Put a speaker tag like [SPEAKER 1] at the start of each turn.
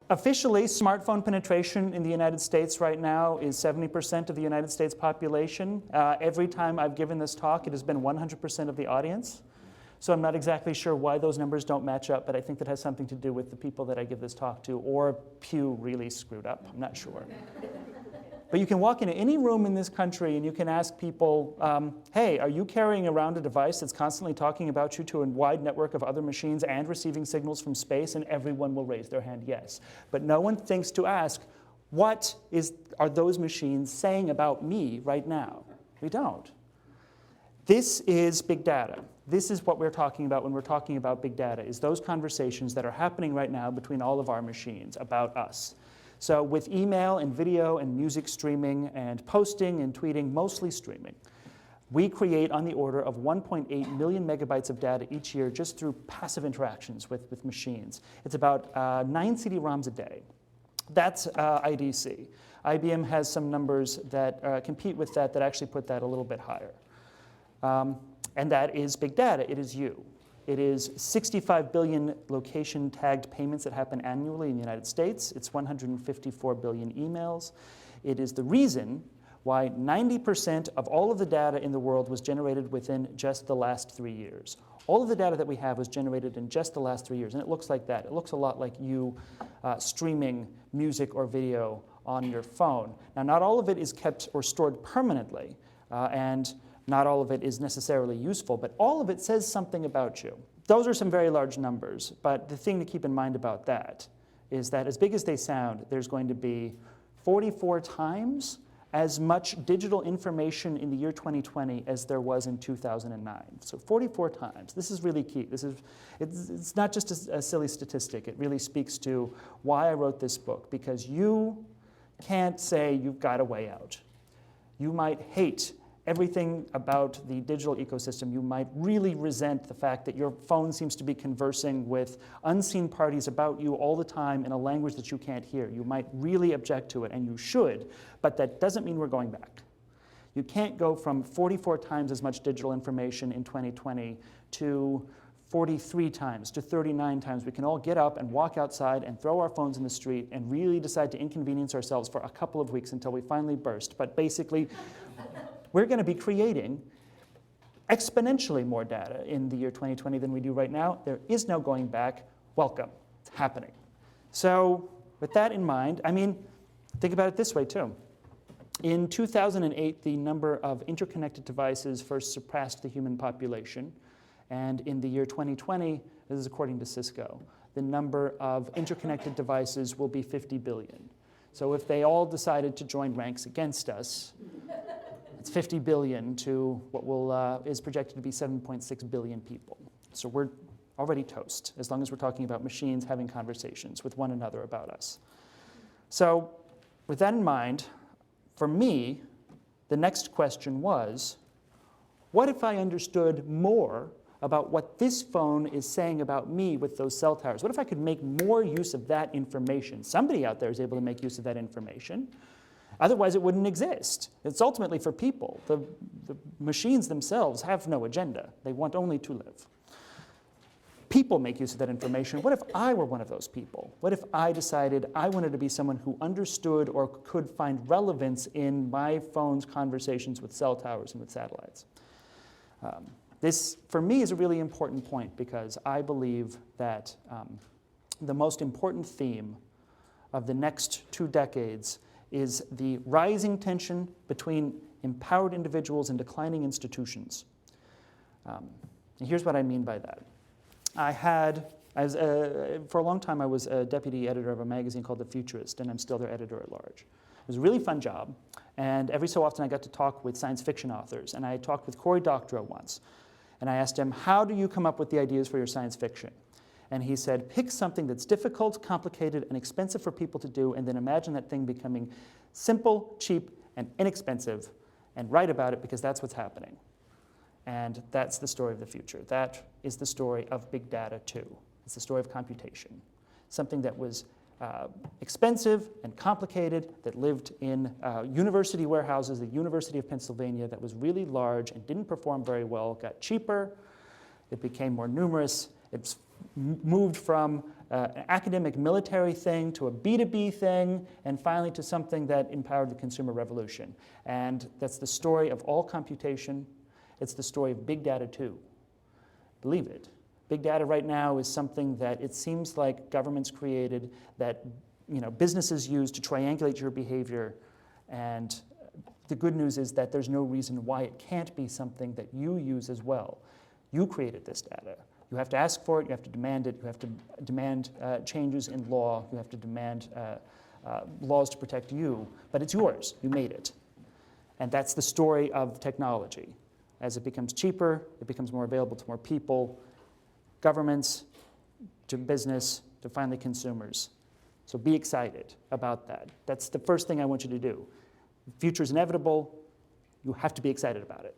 [SPEAKER 1] Officially, smartphone penetration in the United States right now is 70% of the United States population. Every time I've given this talk, it has been 100% of the audience. So I'm not exactly sure why those numbers don't match up, but I think that has something to do with the people that I give this talk to, or Pew really screwed up. I'm not sure. But you can walk into any room in this country and you can ask people, hey, are you carrying around a device that's constantly talking about you to a wide network of other machines and receiving signals from space? And everyone will raise their hand, yes. But no one thinks to ask, what are those machines saying about me right now? We don't. This is big data. This is what we're talking about when we're talking about big data, is those conversations that are happening right now between all of our machines about us. So with email and video and music streaming and posting and tweeting, mostly streaming, we create on the order of 1.8 million megabytes of data each year just through passive interactions with machines. It's about 9 CD-ROMs a day. That's IDC. IBM has some numbers that compete with that actually put that a little bit higher. And that is big data. It is you. It is 65 billion location tagged payments that happen annually in the United States. It's 154 billion emails. It is the reason why 90% of all of the data in the world was generated within just the last 3 years. All of the data that we have was generated in just the last 3 years, and it looks like that. It looks a lot like you streaming music or video on your phone. Now, not all of it is kept or stored permanently, and not all of it is necessarily useful, but all of it says something about you. Those are some very large numbers, but the thing to keep in mind about that is that as big as they sound, there's going to be 44 times as much digital information in the year 2020 as there was in 2009. So 44 times. This is really key. It's not just a silly statistic. It really speaks to why I wrote this book, because you can't say you've got a way out. You might hate everything about the digital ecosystem. You might really resent the fact that your phone seems to be conversing with unseen parties about you all the time in a language that you can't hear. You might really object to it, and you should, but that doesn't mean we're going back. You can't go from 44 times as much digital information in 2020 to 43 times, to 39 times. We can all get up and walk outside and throw our phones in the street and really decide to inconvenience ourselves for a couple of weeks until we finally burst. But basically, we're going to be creating exponentially more data in the year 2020 than we do right now. There is no going back. Welcome. It's happening. So with that in mind, I mean, think about it this way, too. In 2008, the number of interconnected devices first surpassed the human population. And in the year 2020, this is according to Cisco, the number of interconnected devices will be 50 billion. So if they all decided to join ranks against us, it's 50 billion to what is projected to be 7.6 billion people. So we're already toast, as long as we're talking about machines having conversations with one another about us. So with that in mind, for me, the next question was, what if I understood more about what this phone is saying about me with those cell towers? What if I could make more use of that information? Somebody out there is able to make use of that information. Otherwise, it wouldn't exist. It's ultimately for people. The machines themselves have no agenda. They want only to live. People make use of that information. What if I were one of those people? What if I decided I wanted to be someone who understood or could find relevance in my phone's conversations with cell towers and with satellites? This, for me, is a really important point, because I believe that the most important theme of the next 2 decades is the rising tension between empowered individuals and declining institutions. And here's what I mean by that. For a long time, I was a deputy editor of a magazine called The Futurist, and I'm still their editor at large. It was a really fun job, and every so often I got to talk with science fiction authors, and I talked with Cory Doctorow once, and I asked him, how do you come up with the ideas for your science fiction? And he said, pick something that's difficult, complicated, and expensive for people to do, and then imagine that thing becoming simple, cheap, and inexpensive, and write about it, because that's what's happening. And that's the story of the future. That is the story of big data, too. It's the story of computation. Something that was expensive and complicated, that lived in university warehouses, the University of Pennsylvania, that was really large and didn't perform very well, got cheaper, it became more numerous, it's moved from an academic military thing to a B2B thing, and finally to something that empowered the consumer revolution. And that's the story of all computation. It's the story of big data too. Believe it. Big data right now is something that it seems like governments created, that businesses use to triangulate your behavior. And the good news is that there's no reason why it can't be something that you use as well. You created this data. You have to ask for it, you have to demand it, you have to demand changes in law, you have to demand laws to protect you, but it's yours, you made it. And that's the story of technology. As it becomes cheaper, it becomes more available to more people, governments, to business, to finally consumers. So be excited about that. That's the first thing I want you to do. The future is inevitable, you have to be excited about it.